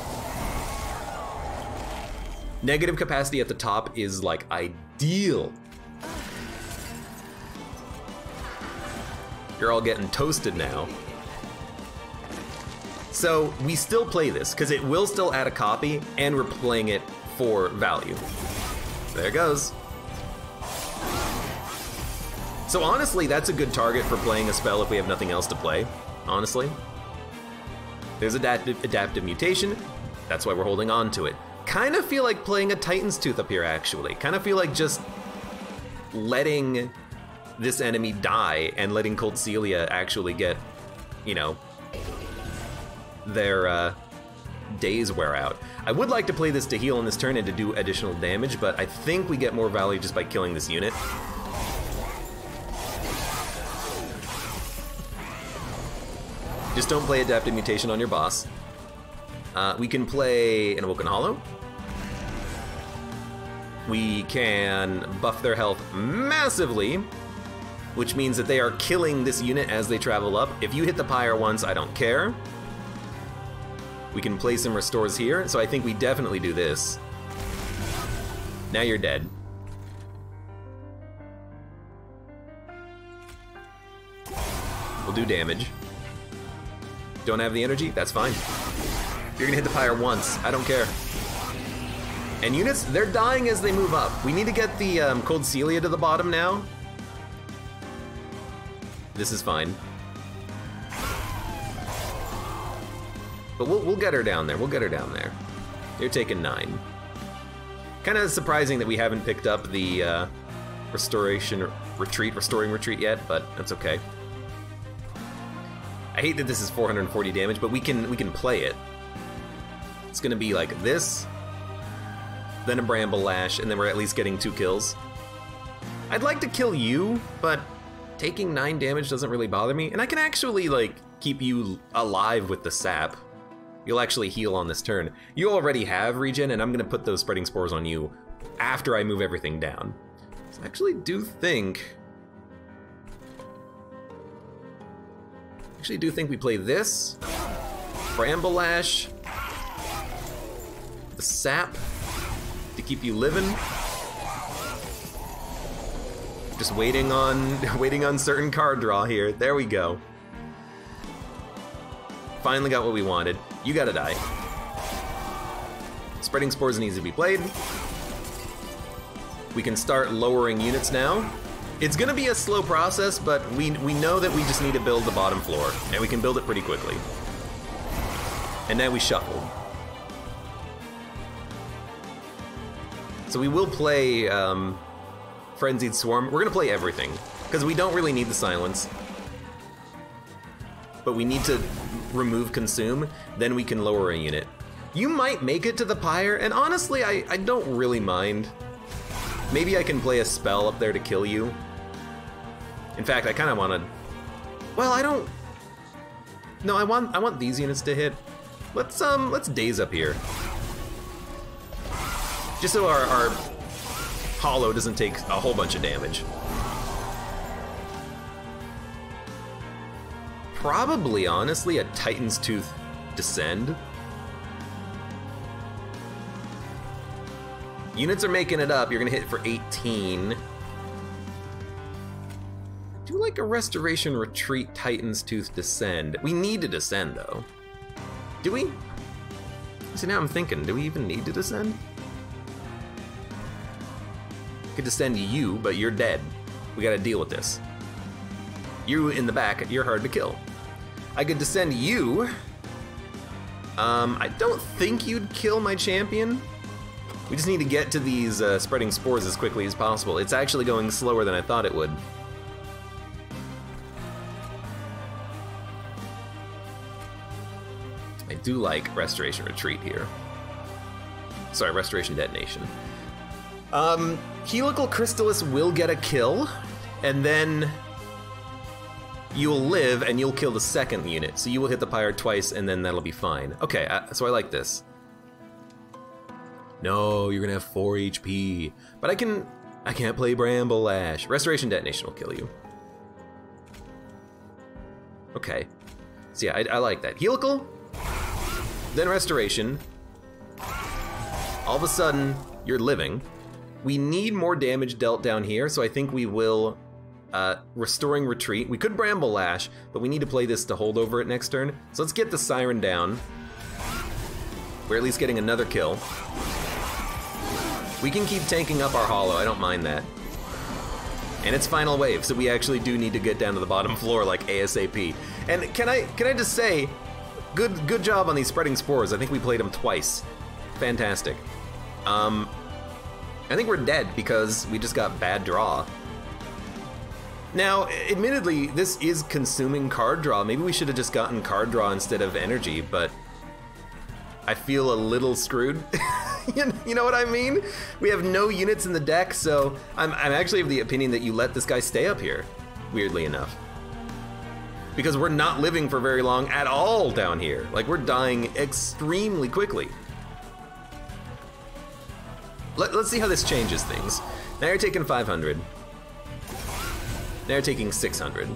Negative capacity at the top is like ideal. You're all getting toasted now. So we still play this because it will still add a copy and we're playing it for value. There it goes. So honestly, that's a good target for playing a spell if we have nothing else to play, honestly. There's adaptive mutation. That's why we're holding on to it. Kind of feel like playing a Titan's Tooth up here, actually. Kind of feel like just letting this enemy die and letting Cold Celia actually get, you know, their days wear out. I would like to play this to heal on this turn and to do additional damage, but I think we get more value just by killing this unit. Just don't play Adaptive Mutation on your boss. We can play an Awoken Hollow. We can buff their health massively, which means that they are killing this unit as they travel up. If you hit the pyre once, I don't care. We can play some restores here, so I think we definitely do this. Now you're dead. We'll do damage. Don't have the energy? That's fine. You're gonna hit the pyre once. I don't care. And units, they're dying as they move up. We need to get the Cold Celia to the bottom now. This is fine. But we'll get her down there. We'll get her down there. You're taking 9. Kind of surprising that we haven't picked up the restoring retreat yet, but that's okay. I hate that this is 440 damage, but we can play it. It's gonna be like this, then a Bramble Lash, and then we're at least getting 2 kills. I'd like to kill you, but taking 9 damage doesn't really bother me, and I can actually like keep you alive with the sap. You'll actually heal on this turn. You already have regen, and I'm gonna put those spreading spores on you after I move everything down. So I actually do think we play this, Bramble Lash, the sap to keep you living. Just waiting on certain card draw here. There we go. Finally got what we wanted. You gotta die. Spreading spores needs to be played. We can start lowering units now. It's gonna be a slow process, but we know that we just need to build the bottom floor, and we can build it pretty quickly. And now we shuffle. So we will play Frenzied Swarm. We're gonna play everything, because we don't really need the silence. But we need to remove Consume, then we can lower a unit. You might make it to the pyre, and honestly, I don't really mind. Maybe I can play a spell up there to kill you. In fact, I kind of want to... Well, I don't... No, I want these units to hit. Let's daze up here. Just so our hollow doesn't take a whole bunch of damage. Probably, honestly, a Titan's Tooth Descend. Units are making it up. You're gonna hit for 18. Do like a Restoration Retreat Titan's Tooth Descend. We need to descend though. Do we? See, now I'm thinking, do we even need to descend? Could descend you, but you're dead. We gotta deal with this. You in the back, you're hard to kill. I could descend you. I don't think you'd kill my champion. We just need to get to these spreading spores as quickly as possible. It's actually going slower than I thought it would. I do like Restoration Retreat here. Sorry, Restoration Detonation. Helical Crystallis will get a kill, and then you'll live and you'll kill the second unit. So you will hit the pyre twice and then that'll be fine. Okay, so I like this. No, you're gonna have 4 HP. But I can't play Bramble Lash. Restoration Detonation will kill you. Okay. So yeah, I like that. Helical, then Restoration. All of a sudden, you're living. We need more damage dealt down here, so I think we will Restoring Retreat. We could Bramble Lash, but we need to play this to hold over it next turn. So let's get the Siren down. We're at least getting another kill. We can keep tanking up our Hollow, I don't mind that. And it's final wave, so we actually do need to get down to the bottom floor like ASAP. And can I just say, good job on these spreading spores. I think we played them twice. Fantastic. I think we're dead because we just got bad draw. Now, admittedly, this is consuming card draw. Maybe we should have just gotten card draw instead of energy, but I feel a little screwed. You know what I mean? We have no units in the deck, so I'm actually of the opinion that you let this guy stay up here, weirdly enough. Because we're not living for very long at all down here. Like, we're dying extremely quickly. Let's see how this changes things. Now you're taking 500. Now you're taking 600.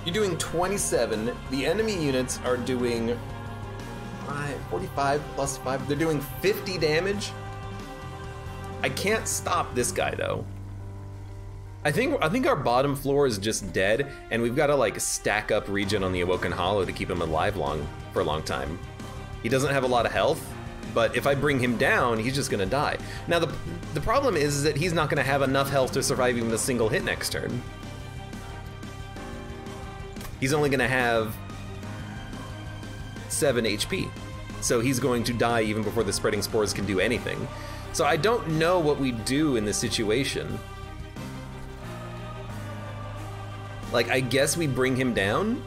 You're doing 27. The enemy units are doing 45 plus 5. They're doing 50 damage. I can't stop this guy though. I think our bottom floor is just dead, and we've got to like stack up Regen on the Awoken Hollow to keep him alive for a long time. He doesn't have a lot of health, but if I bring him down, he's just gonna die. Now the problem is that he's not gonna have enough health to survive even a single hit next turn. He's only gonna have 7 HP. So he's going to die even before the spreading spores can do anything. So I don't know what we do in this situation. Like, I guess we bring him down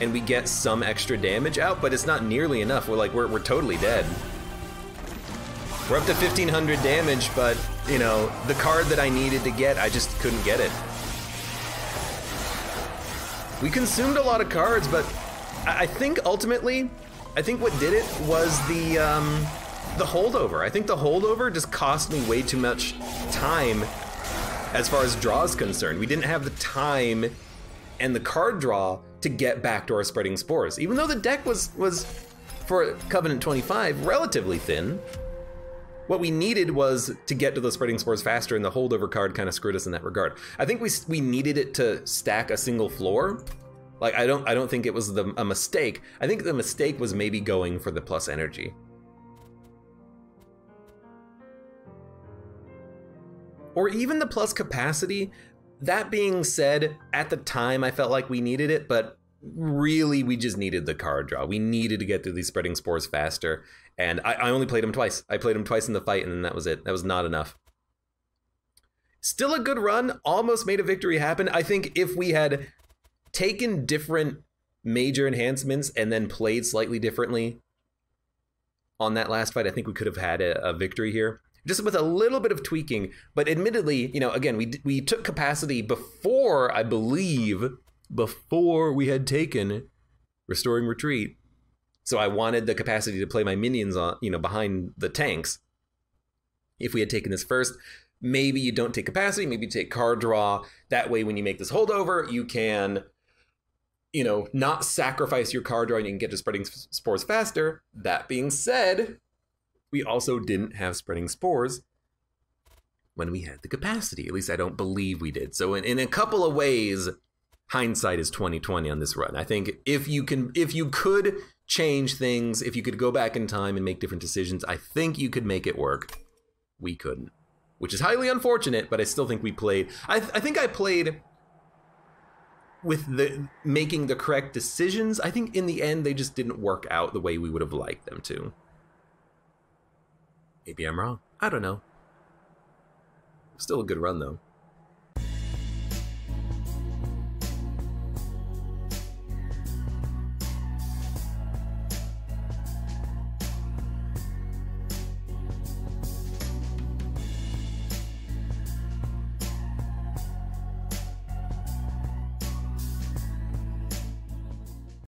and we get some extra damage out, but it's not nearly enough. We're totally dead. We're up to 1500 damage, but you know, the card that I needed to get, I just couldn't get it. We consumed a lot of cards, but I think ultimately, I think what did it was the holdover. I think the holdover just cost me way too much time as far as draw is concerned. We didn't have the time and the card draw to get back to our spreading spores. Even though the deck was for Covenant 25, relatively thin, what we needed was to get to those spreading spores faster, and the holdover card kind of screwed us in that regard. I think we needed it to stack a single floor. Like, I don't think it was a mistake. I think the mistake was maybe going for the plus energy. Or even the plus capacity. That being said, at the time I felt like we needed it, but really we just needed the card draw. We needed to get through these spreading spores faster, and I only played him twice. I played him twice in the fight, and then that was it. That was not enough. Still a good run, almost made a victory happen. I think if we had taken different major enhancements and then played slightly differently on that last fight, I think we could have had a victory here. Just with a little bit of tweaking, but admittedly, you know, again, we took capacity before, I believe, before we had taken Restoring Retreat. So I wanted the capacity to play my minions on, you know, behind the tanks. If we had taken this first, maybe you don't take capacity, maybe you take card draw. That way, when you make this holdover, you can, you know, not sacrifice your card draw and you can get to spreading spores faster. That being said, we also didn't have spreading spores when we had the capacity. At least I don't believe we did. So in a couple of ways, hindsight is 20/20 on this run. I think if you could change things, if you could go back in time and make different decisions, I think you could make it work. We couldn't, which is highly unfortunate, but I still think we played. I think I played with the making the correct decisions. I think in the end, they just didn't work out the way we would have liked them to. Maybe I'm wrong. I don't know. Still a good run, though.